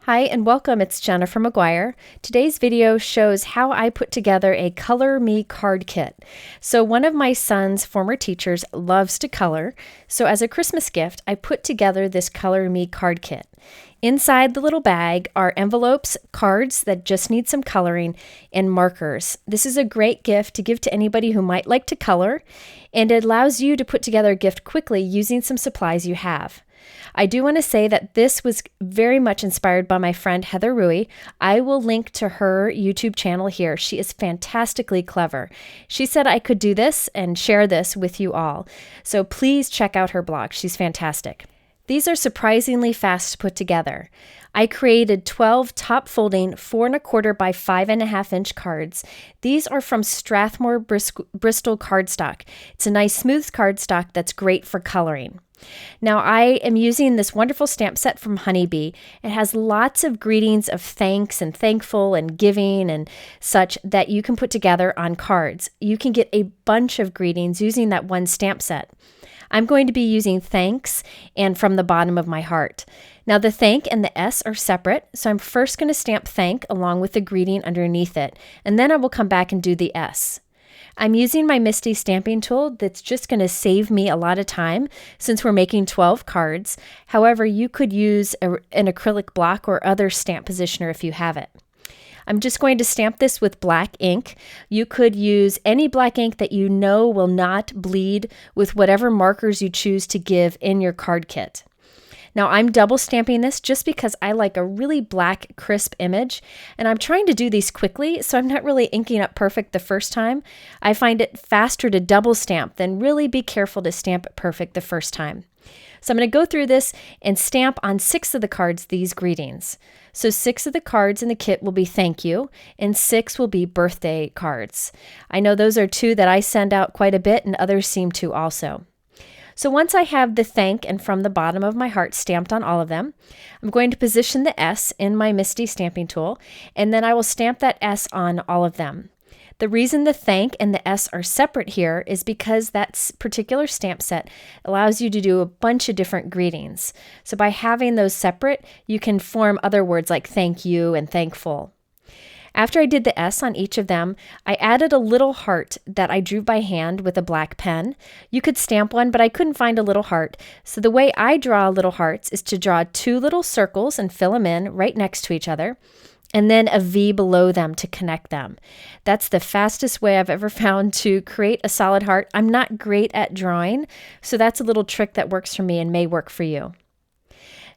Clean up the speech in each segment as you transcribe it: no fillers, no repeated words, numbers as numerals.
Hi and welcome, it's Jennifer McGuire. Today's video shows how I put together a Color Me card kit. So one of my son's former teachers loves to color, so as a Christmas gift, I put together this Color Me card kit. Inside the little bag are envelopes, cards that just need some coloring, and markers. This is a great gift to give to anybody who might like to color, and it allows you to put together a gift quickly using some supplies you have. I do want to say that this was very much inspired by my friend Heather Rui. I will link to her YouTube channel here. She is fantastically clever. She said I could do this and share this with you all. So please check out her blog. She's fantastic. These are surprisingly fast to put together. I created 12 top folding 4 1/4 by 5.5 inch cards. These are from Strathmore Bristol cardstock. It's a nice smooth cardstock that's great for coloring. Now I am using this wonderful stamp set from Honeybee. It has lots of greetings of thanks and thankful and giving and such that you can put together on cards. You can get a bunch of greetings using that one stamp set. I'm going to be using thanks and from the bottom of my heart. Now the thank and the S are separate, so I'm first going to stamp thank along with the greeting underneath it, and then I will come back and do the S. I'm using my Misty stamping tool that's just going to save me a lot of time since we're making 12 cards. However, you could use an acrylic block or other stamp positioner if you have it. I'm just going to stamp this with black ink. You could use any black ink that you know will not bleed with whatever markers you choose to give in your card kit. Now I'm double stamping this just because I like a really black, crisp image, and I'm trying to do these quickly, so I'm not really inking up perfect the first time. I find it faster to double stamp than really be careful to stamp it perfect the first time. So I'm going to go through this and stamp on 6 of the cards these greetings. So 6 of the cards in the kit will be thank you, and 6 will be birthday cards. I know those are 2 that I send out quite a bit, and others seem to also. So once I have the thank and from the bottom of my heart stamped on all of them, I'm going to position the S in my Misty stamping tool, and then I will stamp that S on all of them. The reason the thank and the S are separate here is because that particular stamp set allows you to do a bunch of different greetings. So by having those separate, you can form other words like thank you and thankful. After I did the S on each of them, I added a little heart that I drew by hand with a black pen. You could stamp one, but I couldn't find a little heart. So the way I draw little hearts is to draw 2 little circles and fill them in right next to each other, and then a V below them to connect them. That's the fastest way I've ever found to create a solid heart. I'm not great at drawing, so that's a little trick that works for me and may work for you.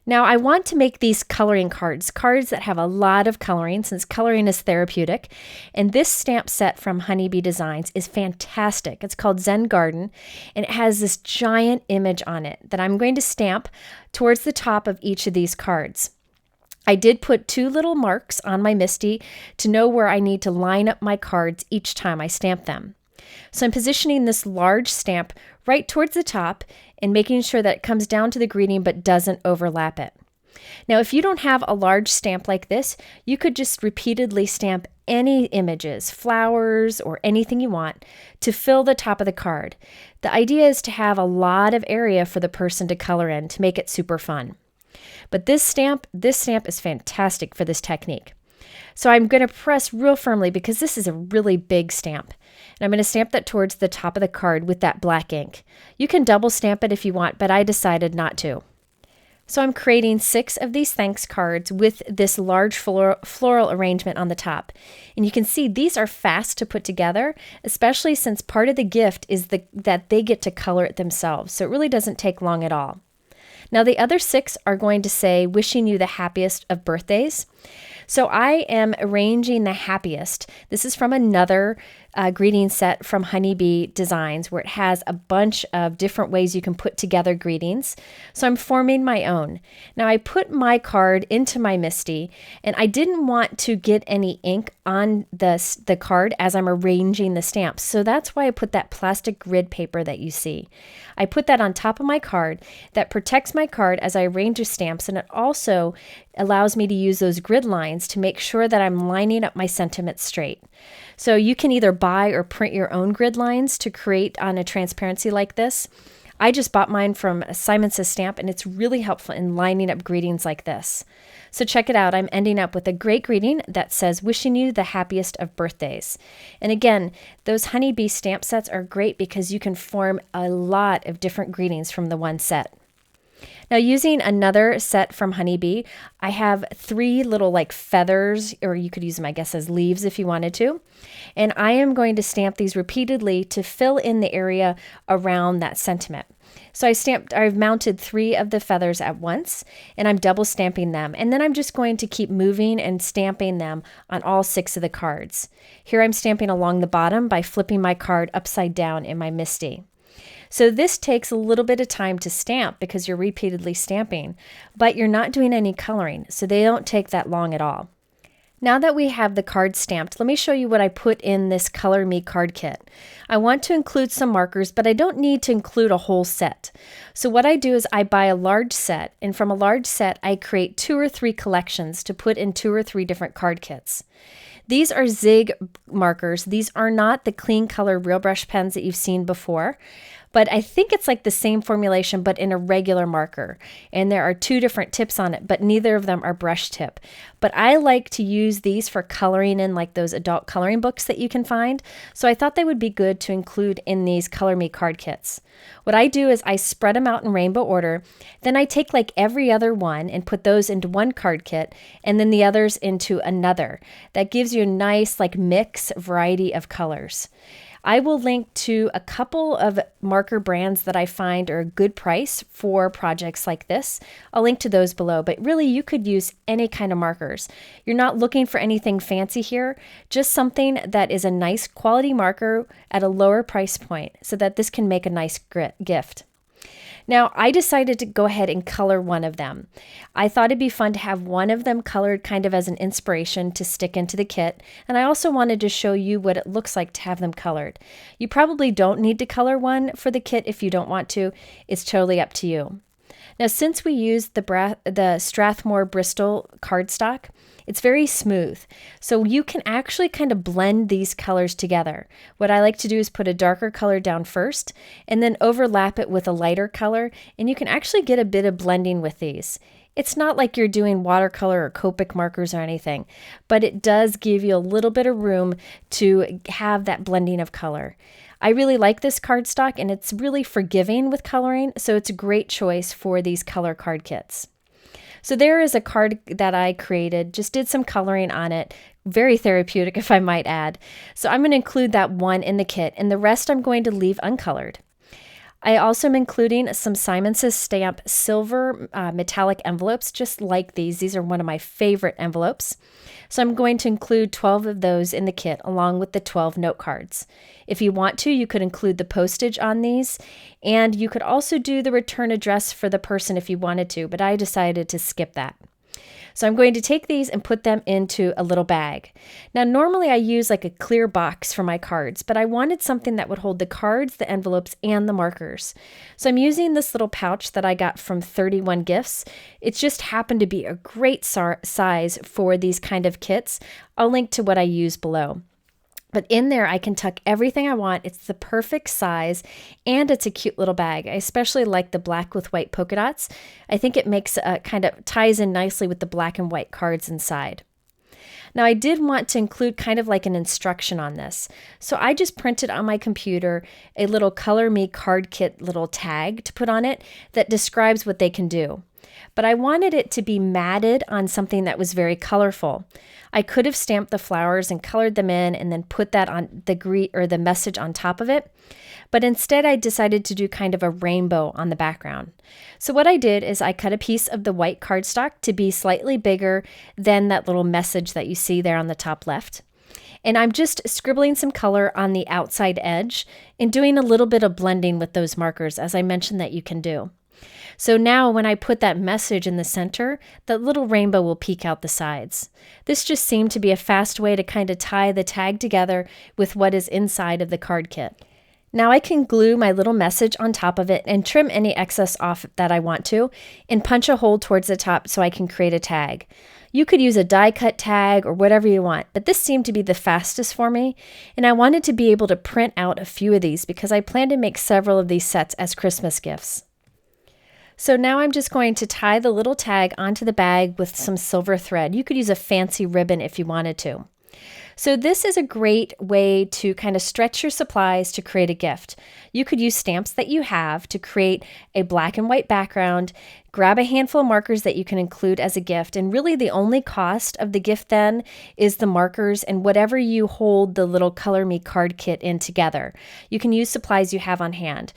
Now I want to make these coloring cards that have a lot of coloring since coloring is therapeutic. And this stamp set from Honeybee Designs is fantastic. It's called Zen Garden, and it has this giant image on it that I'm going to stamp towards the top of each of these cards. I did put 2 little marks on my Misty to know where I need to line up my cards each time I stamp them. So I'm positioning this large stamp right towards the top and making sure that it comes down to the greeting but doesn't overlap it. Now, if you don't have a large stamp like this, you could just repeatedly stamp any images, flowers, or anything you want to fill the top of the card. The idea is to have a lot of area for the person to color in to make it super fun. But this stamp is fantastic for this technique. So I'm going to press real firmly because this is a really big stamp. And I'm going to stamp that towards the top of the card with that black ink. You can double stamp it if you want, but I decided not to. So I'm creating 6 of these thanks cards with this large floral arrangement on the top. And you can see these are fast to put together, especially since part of the gift is that they get to color it themselves. So it really doesn't take long at all. Now the other 6 are going to say, wishing you the happiest of birthdays. So I am arranging the happiest. This is from another greeting set from Honeybee Designs where it has a bunch of different ways you can put together greetings. So I'm forming my own. Now I put my card into my Misty, and I didn't want to get any ink on the card as I'm arranging the stamps. So that's why I put that plastic grid paper that you see. I put that on top of my card that protects my card as I arrange the stamps, and it also allows me to use those grid lines to make sure that I'm lining up my sentiments straight. So you can either buy or print your own grid lines to create on a transparency like this. I just bought mine from Simon Says Stamp, and it's really helpful in lining up greetings like this. So check it out. I'm ending up with a great greeting that says, wishing you the happiest of birthdays. And again, those honeybee stamp sets are great because you can form a lot of different greetings from the one set. Now, using another set from Honeybee, I have 3 little like feathers, or you could use them, I guess, as leaves if you wanted to. And I am going to stamp these repeatedly to fill in the area around that sentiment. So I've mounted 3 of the feathers at once, and I'm double stamping them. And then I'm just going to keep moving and stamping them on all 6 of the cards. Here I'm stamping along the bottom by flipping my card upside down in my MISTI. So this takes a little bit of time to stamp because you're repeatedly stamping, but you're not doing any coloring, so they don't take that long at all. Now that we have the card stamped, let me show you what I put in this Color Me card kit. I want to include some markers, but I don't need to include a whole set. So what I do is I buy a large set, and from a large set, I create 2 or 3 collections to put in 2 or 3 different card kits. These are Zig markers. These are not the clean color real brush pens that you've seen before, but I think it's like the same formulation, but in a regular marker. And there are 2 different tips on it, but neither of them are brush tip. But I like to use these for coloring in like those adult coloring books that you can find. So I thought they would be good to include in these Color Me card kits. What I do is I spread them out in rainbow order. Then I take like every other one and put those into one card kit and then the others into another. That gives you a nice like mix variety of colors. I will link to a couple of marker brands that I find are a good price for projects like this. I'll link to those below, but really you could use any kind of markers. You're not looking for anything fancy here, just something that is a nice quality marker at a lower price point so that this can make a nice gift. Now, I decided to go ahead and color one of them. I thought it'd be fun to have one of them colored kind of as an inspiration to stick into the kit, and I also wanted to show you what it looks like to have them colored. You probably don't need to color one for the kit if you don't want to. It's totally up to you. Now, since we used the Strathmore Bristol cardstock, it's very smooth, so you can actually kind of blend these colors together. What I like to do is put a darker color down first and then overlap it with a lighter color, and you can actually get a bit of blending with these. It's not like you're doing watercolor or Copic markers or anything, but it does give you a little bit of room to have that blending of color. I really like this cardstock, and it's really forgiving with coloring, so it's a great choice for these color card kits. So there is a card that I created, just did some coloring on it, very therapeutic if I might add. So I'm going to include that one in the kit, and the rest I'm going to leave uncolored. I also am including some Simon Says Stamp silver metallic envelopes, just like these. These are one of my favorite envelopes. So I'm going to include 12 of those in the kit, along with the 12 note cards. If you want to, you could include the postage on these, and you could also do the return address for the person if you wanted to, but I decided to skip that. So I'm going to take these and put them into a little bag. Now, normally I use like a clear box for my cards, but I wanted something that would hold the cards, the envelopes, and the markers. So I'm using this little pouch that I got from 31 Gifts. It just happened to be a great size for these kind of kits. I'll link to what I use below. But in there, I can tuck everything I want. It's the perfect size, and it's a cute little bag. I especially like the black with white polka dots. I think it makes kind of ties in nicely with the black and white cards inside. Now, I did want to include kind of like an instruction on this. So I just printed on my computer a little Color Me card kit little tag to put on it that describes what they can do. But I wanted it to be matted on something that was very colorful. I could have stamped the flowers and colored them in and then put that on the message on top of it. But instead I decided to do kind of a rainbow on the background. So what I did is I cut a piece of the white cardstock to be slightly bigger than that little message that you see there on the top left. And I'm just scribbling some color on the outside edge and doing a little bit of blending with those markers, as I mentioned that you can do. So now when I put that message in the center, that little rainbow will peek out the sides. This just seemed to be a fast way to kind of tie the tag together with what is inside of the card kit. Now I can glue my little message on top of it and trim any excess off that I want to, and punch a hole towards the top so I can create a tag. You could use a die cut tag or whatever you want, but this seemed to be the fastest for me, and I wanted to be able to print out a few of these because I plan to make several of these sets as Christmas gifts. So now I'm just going to tie the little tag onto the bag with some silver thread. You could use a fancy ribbon if you wanted to. So this is a great way to kind of stretch your supplies to create a gift. You could use stamps that you have to create a black and white background, grab a handful of markers that you can include as a gift, and really the only cost of the gift then is the markers and whatever you hold the little Color Me card kit in together. You can use supplies you have on hand.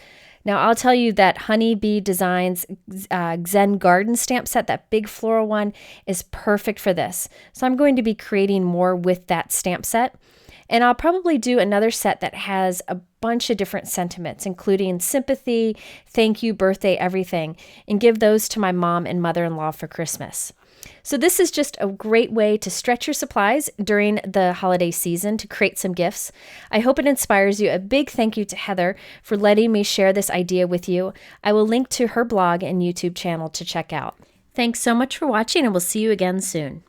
Now, I'll tell you that Honeybee Designs Zen Garden stamp set, that big floral one, is perfect for this. So I'm going to be creating more with that stamp set. And I'll probably do another set that has a bunch of different sentiments, including sympathy, thank you, birthday, everything, and give those to my mom and mother-in-law for Christmas. So this is just a great way to stretch your supplies during the holiday season to create some gifts. I hope it inspires you. A big thank you to Heather for letting me share this idea with you. I will link to her blog and YouTube channel to check out. Thanks so much for watching, and we'll see you again soon.